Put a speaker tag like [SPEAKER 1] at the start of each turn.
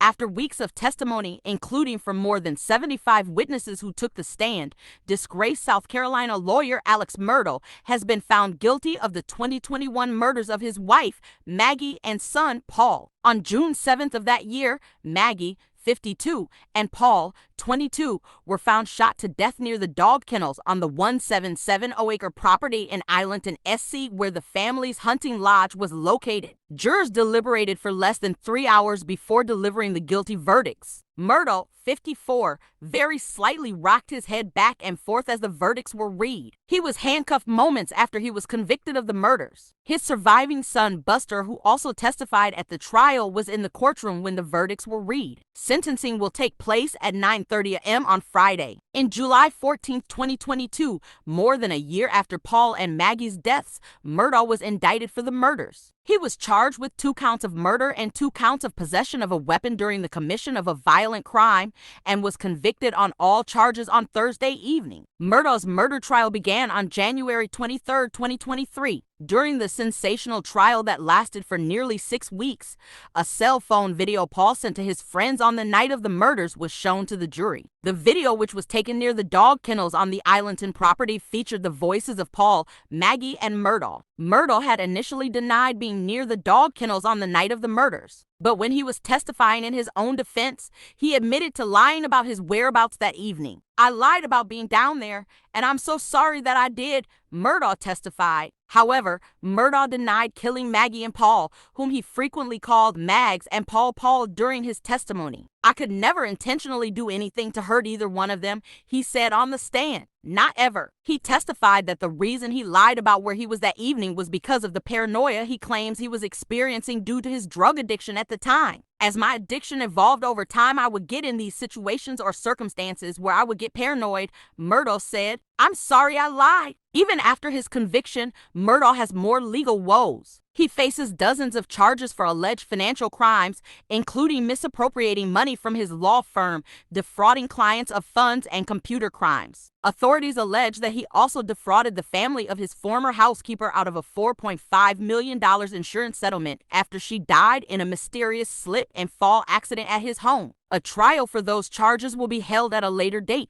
[SPEAKER 1] After weeks of testimony, including from more than 75 witnesses who took the stand, disgraced South Carolina lawyer Alex Murdaugh has been found guilty of the 2021 murders of his wife, Maggie, and son, Paul. On June 7th of that year, Maggie, 52, and Paul, 22, were found shot to death near the dog kennels on the 177-acre property in Islington, SC, where the family's hunting lodge was located. Jurors deliberated for less than 3 hours before delivering the guilty verdicts. Murdaugh, 54, very slightly rocked his head back and forth as the verdicts were read. He was handcuffed moments after he was convicted of the murders. His surviving son, Buster, who also testified at the trial, was in the courtroom when the verdicts were read. Sentencing will take place at 9:30 a.m. on Friday. In July 14, 2022, more than a year after Paul and Maggie's deaths, Murdaugh was indicted for the murders. He was charged with 2 counts of murder and 2 counts of possession of a weapon during the commission of a violent crime and was convicted on all charges on Thursday evening. Murdaugh's murder trial began on January 23, 2023. During the sensational trial that lasted for nearly 6 weeks, a cell phone video Paul sent to his friends on the night of the murders was shown to the jury. The video, which was taken near the dog kennels on the Islington property, featured the voices of Paul, Maggie, and Murdaugh. Murdaugh had initially denied being near the dog kennels on the night of the murders, but when he was testifying in his own defense, he admitted to lying about his whereabouts that evening. "I lied about being down there, and I'm so sorry that I did," Murdaugh testified. However, Murdaugh denied killing Maggie and Paul, whom he frequently called Mags and Paul during his testimony. "I could never intentionally do anything to hurt either one of them," he said on the stand. "Not ever." He testified that the reason he lied about where he was that evening was because of the paranoia he claims he was experiencing due to his drug addiction at the time. "As my addiction evolved over time, I would get in these situations or circumstances where I would get paranoid," Murdaugh said. "I'm sorry I lied." Even after his conviction, Murdaugh has more legal woes. He faces dozens of charges for alleged financial crimes, including misappropriating money from his law firm, defrauding clients of funds, and computer crimes. Authorities allege that he also defrauded the family of his former housekeeper out of a $4.5 million insurance settlement after she died in a mysterious slip and fall accident at his home. A trial for those charges will be held at a later date.